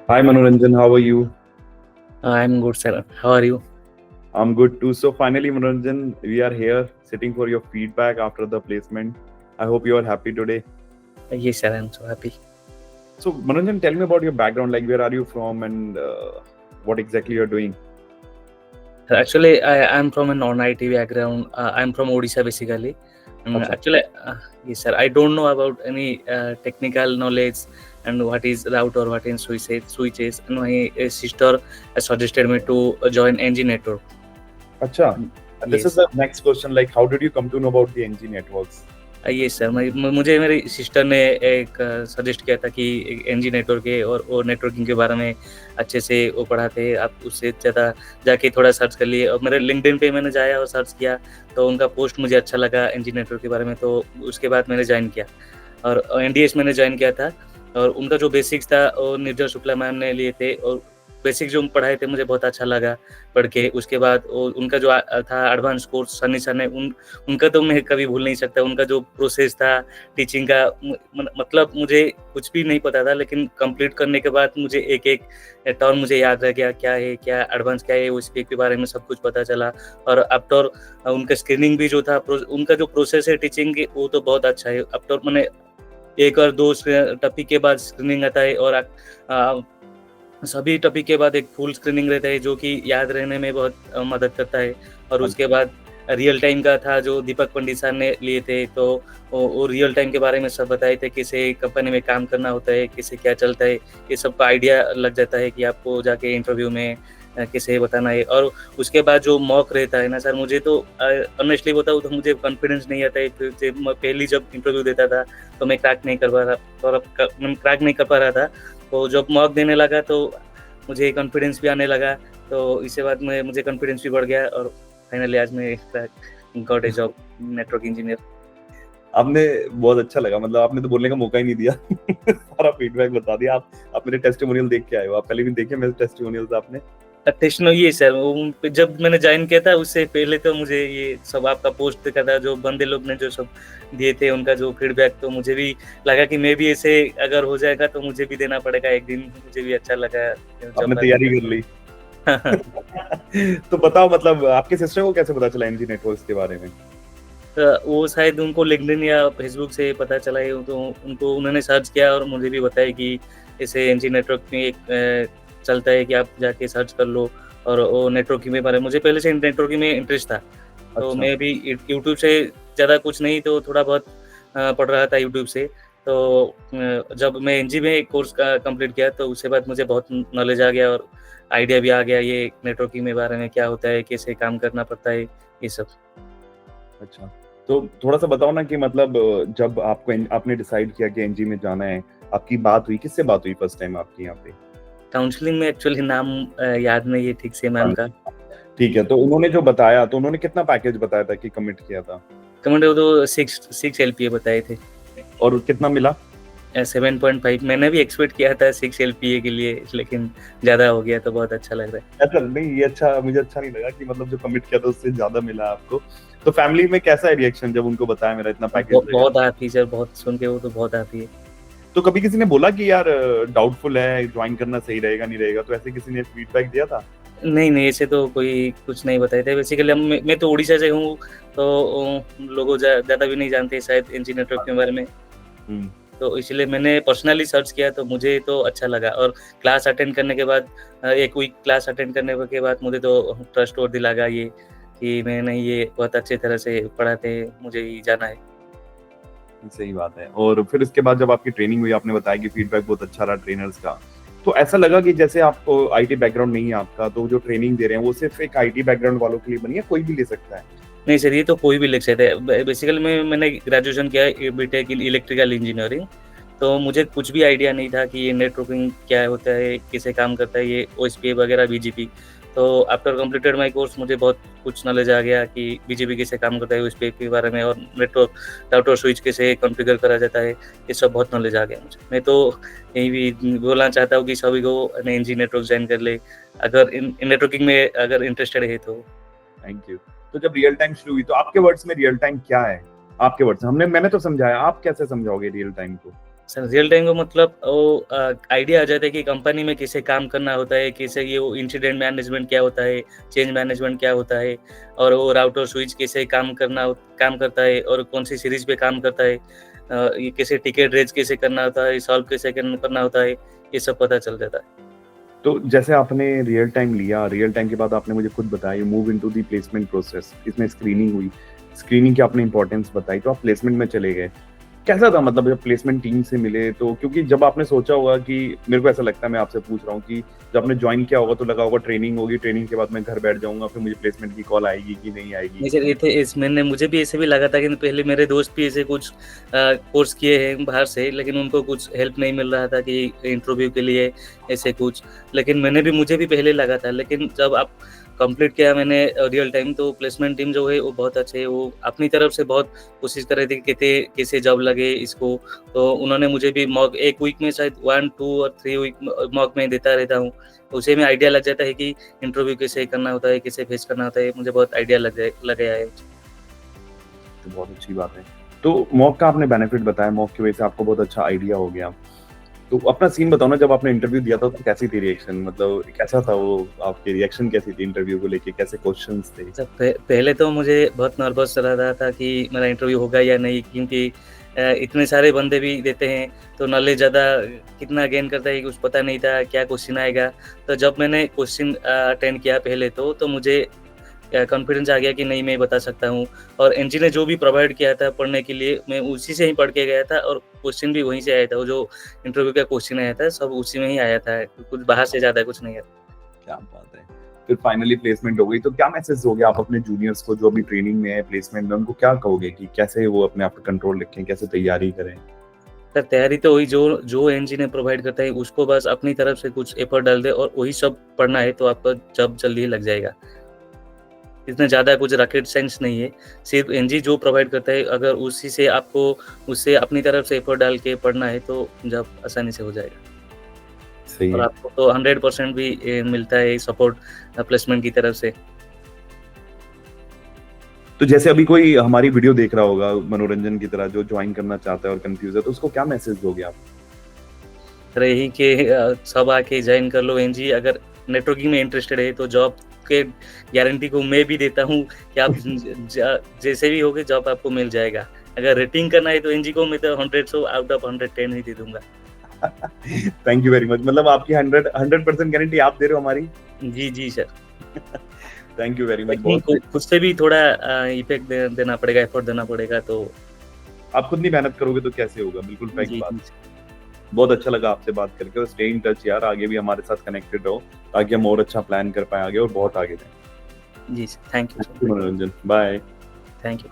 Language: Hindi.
Hi Manoranjan, how are you? I'm good, sir. How are you? I'm good too. So finally, Manoranjan, we are here sitting for your feedback after the placement. I hope you are happy today. Yes, sir. I'm so happy. So Manoranjan, tell me about your background. Like, where are you from, and what exactly you're doing? Actually, I'm from a non-IT background. I'm from Odisha, basically. And Acha. actually, yes, sir. I don't know about any technical knowledge and what is route or what is switches. And my sister suggested me to join NG Network. Acha. This is Yes. the next question. Like, how did you come to know about the NG networks? ये सर मुझे मेरी सिस्टर ने एक सजेस्ट किया था कि एनजी नेटवर्क है और वो नेटवर्किंग के बारे में अच्छे से वो पढ़ाते हैं, आप उससे ज़्यादा जाके थोड़ा सर्च कर लिए और मेरे लिंक्डइन पे मैंने जाया और सर्च किया तो उनका पोस्ट मुझे अच्छा लगा एनजी नेटवर्क के बारे में, तो उसके बाद मैंने ज्वाइन किया और एनडीएस मैंने ज्वाइन किया था और उनका जो बेसिक्स था वो निर्जर शुक्ला मैम ने लिए थे और बेसिक जो पढ़ाए थे मुझे बहुत अच्छा लगा पढ़ के। उसके बाद वो उनका जो था एडवांस कोर्स सन्नी सर ने उनका तो मैं कभी भूल नहीं सकता। उनका जो प्रोसेस था टीचिंग का मतलब मुझे कुछ भी नहीं पता था, लेकिन कंप्लीट करने के बाद मुझे एक-एक टर्म मुझे याद रह गया, क्या है, क्या एडवांस क्या है, उस के बारे में सब कुछ पता चला। और आफ्टर उनका स्क्रीनिंग भी जो था उनका जो प्रोसेस है टीचिंग की वो तो बहुत अच्छा है। आफ्टर मैंने 1 और 2 टॉपिक के बाद स्क्रीनिंग आता है और सभी टॉपिक के बाद एक फुल स्क्रीनिंग रहता है जो कि याद रहने में बहुत मदद करता है। और उसके बाद रियल टाइम का था जो दीपक पंडित सर ने लिए थे, तो वो रियल टाइम के बारे में सब बताए थे, कैसे कंपनी में काम करना होता है, कैसे क्या चलता है, ये सब का आइडिया लग जाता है कि आपको जाके इंटरव्यू में कैसे बताना है। और उसके बाद जो मॉक रहता है ना सर, मुझे तो ऑनेस्टली बताऊँ तो मुझे कॉन्फिडेंस नहीं आता है। फिर जब मैं पहली जब इंटरव्यू देता था तो मैं क्रैक नहीं कर पा रहा और क्रैक नहीं कर पा रहा था। तो जब मॉक देने लगा तो मुझे कॉन्फिडेंस भी आने लगा, तो इसके बाद में मुझे कॉन्फिडेंस भी बढ़ गया और फाइनली आज मैं got a job network engineer. आपने बहुत अच्छा लगा, मतलब आपने तो बोलने का मौका ही नहीं दिया। सारा फीडबैक बता दिया। आप मेरे टेस्टिमोनियल देख के आए हो। आप पहले भी देखे मेरे टेस्टिमोनियल्स आपने? टेक्नो ये सर जब मैंने ज्वाइन किया था उससे पहले तो मुझे ये सब आपका पोस्ट देखा था, जो बंदे लोग ने जो सब दिए थे उनका जो फीडबैक, तो मुझे भी लगा कि मैं भी ऐसे अगर हो जाएगा तो मुझे भी देना पड़ेगा एक दिन। मुझे भी अच्छा लगा जब आपने मैं तैयारी कर ली। तो बताओ, मतलब आपके सिस्टर को कैसे पता चला एनजी नेटवर्क्स के बारे में? वो शायद उनको लिंक्डइन या फेसबुक से पता चला है, तो उनको उन्होंने सर्च किया और मुझे भी बताया कि ऐसे एनजी नेटवर्क में एक चलता है कि आप जाके सर्च कर लो। और वो नेटवर्किंग के बारे में मुझे पहले से नेटवर्किंग में इंटरेस्ट था, तो अच्छा। मैं भी यूट्यूब से ज़्यादा कुछ नहीं तो थोड़ा बहुत पढ़ रहा था यूट्यूब से। तो जब मैं एनजी में एक कोर्स कंप्लीट किया तो उसके बाद मुझे बहुत नॉलेज आ गया और आइडिया भी आ गया ये नेटवर्किंग के बारे में क्या होता है, कैसे काम करना पड़ता है, ये सब। अच्छा, तो थोड़ा-सा बताओ ना कि मतलब जब आपने डिसाइड किया कि एनजी में जाना है, आपकी बात हुई, किससे बात हुई फर्स्ट टाइम आपकी यहाँ पे? काउंसलिंग में एक्चुअली नाम याद नहीं है ठीक से मैम का। ठीक है, तो उन्होंने जो बताया, तो उन्होंने कितना पैकेज बताया था कि कमिट किया था? कमांड वो तो 6 एलपीए बताए थे। और कितना मिला? 7.5 मैंने भी एक्सपेक्ट किया था 6 एलपीए के लिए, लेकिन ज़्यादा हो गया तो बहुत अच्छा लग रहा है। ऐसा नहीं, ये अच्छा, मुझे अच्छा नहीं लगा कि मतलब जो कमिट किया था उससे ज़्यादा मिला आपको। तो फैमिली में कैसा है रिएक्शन जब उनको बताया मेरा इतना पैकेज रहेगा? बहुत हैप्पी सर, बहुत सुन के वो तो बहुत हैप्पी है। तो कभी किसी ने बोला कि यार डाउटफुल है, जॉइन करना सही रहेगा, नहीं रहेगा? तो ऐसे किसी ने फीडबैक दिया था? नहीं, ऐसे तो कोई कुछ नहीं बताए थे। बेसिकली मैं तो उड़ीसा से हूँ, तो लोग ज़्यादा भी नहीं जानते शायद एनजी नेटवर्क के बारे में। हुँ। तो इसलिए मैंने पर्सनली सर्च किया तो मुझे तो अच्छा लगा। और क्लास अटेंड करने के बाद 1 वीक क्लास अटेंड करने के बाद मुझे तो ट्रस्ट और दिला ये कि मैं नहीं, ये बहुत अच्छी तरह से पढ़ाते हैं, मुझे ही जाना है। सही बात है। और फिर उसके बाद जब आपकी ट्रेनिंग हुई, आपने बताया कि फीडबैक बहुत अच्छा रहा ट्रेनर्स का। तो ऐसा लगा कि जैसे आपको आईटी बैकग्राउंड नहीं है आपका, तो जो ट्रेनिंग दे रहे हैं वो सिर्फ़ एक आईटी बैकग्राउंड वालों के लिए बनी है, कोई भी ले सकता है? नहीं सर, ये तो कोई भी लिख सकता है। बेसिकली मैंने ग्रेजुएशन किया है बीटेक इन इलेक्ट्रिकल इंजीनियरिंग, तो मुझे कुछ भी आइडिया नहीं था कि ये नेटवर्किंग क्या होता है, कैसे काम करता है, ये ओएसपी वगैरह बीजीपी। तो आफ्टर कंप्लीटेड माय कोर्स मुझे बहुत कुछ नॉलेज आ गया कि बीजीपी कैसे काम करता है, ओएसपी के बारे में, और नेटवर्क राउटर स्विच कैसे कॉन्फ़िगर करा जाता है, ये सब बहुत नॉलेज आ गया मुझे। मैं तो यही भी बोलना चाहता हूँ कि सभी को एनजी नेटवर्क जॉइन कर ले, अगर इन नेटवर्किंग में अगर इंटरेस्टेड है तो। Thank you. तो जब रियल टाइम शुरू हुई, तो आपके वर्ड्स में रियल टाइम क्या है? आपके वर्ड्स, मैंने तो समझाया, आप कैसे समझाओगे रियल टाइम को? सर रियल टाइम का मतलब वो आइडिया आ जाता है कि कंपनी में कैसे काम करना होता है, कैसे ये वो इंसिडेंट मैनेजमेंट क्या होता है, चेंज मैनेजमेंट क्या होता है और वो राउटर स्विच कैसे काम करता है और कौन सी सीरीज़ पे काम करता है। ये कैसे टिकट रेज़ कैसे करना होता है, सॉल्व कैसे करना होता है, ये सब पता चल जाता है। तो जैसे आपने रियल टाइम लिया, रियल टाइम के बाद आपने मुझे खुद बताया, you move into the placement process, इसमें स्क्रीनिंग हुई, स्क्रीनिंग की आपने इंपॉर्टेंस बताई, तो आप प्लेसमेंट में चले गए। कैसा था मतलब जब प्लेसमेंट टीम से मिले तो, क्योंकि जब आपने सोचा होगा कि, मेरे को ऐसा लगता है, मैं आपसे पूछ रहा हूँ कि जब आपने ज्वाइन किया होगा तो लगा होगा ट्रेनिंग होगी, ट्रेनिंग के बाद मैं घर बैठ जाऊँगा, फिर मुझे प्लेसमेंट की कॉल आएगी कि नहीं आएगी? नहीं सर, ये थे इस मैंने मुझे भी ऐसे भी लगा था कि पहले मेरे दोस्त भी ऐसे कुछ कोर्स किए हैं बाहर से, लेकिन उनको कुछ हेल्प नहीं मिल रहा था कि इंटरव्यू के लिए ऐसे कुछ। लेकिन मुझे भी पहले लगा था, लेकिन जब आप कंप्लीट किया मैंने रियल टाइम, तो प्लेसमेंट टीम जो है वो बहुत अच्छे है। वो अपनी तरफ से बहुत कोशिश कर रहे थे कि कैसे जॉब लगे इसको। तो उन्होंने मुझे भी मॉक 1 वीक में शायद 1, 2 और 3 वीक मॉक में देता रहता हूँ। उसी में आइडिया लग जाता है कि इंटरव्यू कैसे करना होता है, कैसे फेस करना होता है, मुझे बहुत आइडिया लग गया है। तो बहुत अच्छी बात है। तो मॉक का आपने बेनिफिट बताया, मॉक की वजह से आपको बहुत अच्छा आइडिया हो गया। तो अपना सीन बताओ ना, जब आपने इंटरव्यू दिया था तो कैसी थी रिएक्शन? मतलब कैसा था वो, आपकी रिएक्शन कैसी थी इंटरव्यू को लेके, कैसे क्वेश्चंस थे? सब पहले तो मुझे बहुत नर्वस लग रहा था कि मेरा इंटरव्यू होगा या नहीं, क्योंकि इतने सारे बंदे भी देते हैं, तो नॉलेज ज़्यादा कितना गेन करता है कुछ पता नहीं था, क्या क्वेश्चन आएगा। तो जब मैंने क्वेश्चन अटेंड किया पहले तो मुझे कॉन्फिडेंस आ गया कि नहीं मैं बता सकता हूँ। और एनजी ने जो भी प्रोवाइड किया था पढ़ने के लिए, मैं उसी से ही पढ़ के गया था और क्वेश्चन भी वहीं से आया था। वो जो इंटरव्यू का क्वेश्चन आया था सब उसी में ही आया था, कुछ बाहर से ज़्यादा कुछ नहीं आया। क्या बात है। फिर फाइनली प्लेसमेंट हो गई, तो क्या मैसेज दोगे आप अपने जूनियर्स को जो अभी ट्रेनिंग में है, प्लेसमेंट में, उनको क्या कहोगे कि कैसे वो अपने आप पे कंट्रोल रखें, कैसे तैयारी करें? सर तैयारी तो वही जो एनजी ने प्रोवाइड करता है उसको बस अपनी तरफ से कुछ एफर्ट डाल दे और वही सब पढ़ना है, तो आपका जॉब जल्दी ही लग जाएगा। इतना ज़्यादा कुछ रॉकेट साइंस नहीं है, सिर्फ एनजी जो प्रोवाइड करता है अगर उसी से आपको उससे अपनी तरफ से एफर्ट डाल के पढ़ना है तो जॉब आसानी से हो जाएगा। सही और है। आपको तो 100% भी मिलता है सपोर्ट प्लेसमेंट की तरफ से। तो जैसे अभी कोई हमारी वीडियो देख रहा होगा मनोरंजन की तरह, जो ज्वाइन करना चाहता है और कंफ्यूज है, तो उसको क्या मैसेज दोगे आप? सर यही कि सब आके ज्वाइन कर लो एनजी। अगर नेटवर्किंग में इंटरेस्टेड है तो जॉब के गारंटी को मैं भी देता हूँ कि आप जैसे भी होगे जॉब आपको मिल जाएगा। अगर रेटिंग करना है तो एनजी को मैं तो 100 आउट ऑफ 110 ही दे दूंगा। Thank you very much. मतलब आपकी 100% गारंटी आप दे रहे हो हमारी? जी sir. Thank you very much. लेकिन बहुत खुद से भी थोड़ा इफेक्ट देना पड़ेगा, एफर्ट देना पड़ेगा। तो आप खुद नहीं मेहनत करोगे तो कैसे होगा, बिल्कुल फैक्ट जी बात। बहुत अच्छा लगा आपसे बात करके, और स्टे इन टच यार, आगे भी हमारे साथ कनेक्टेड रहो ताकि हम और अच्छा प्लान कर पाए आगे और बहुत आगे जाएं। जी सर, थैंक यू मनोरंजन, बाय। Thank you.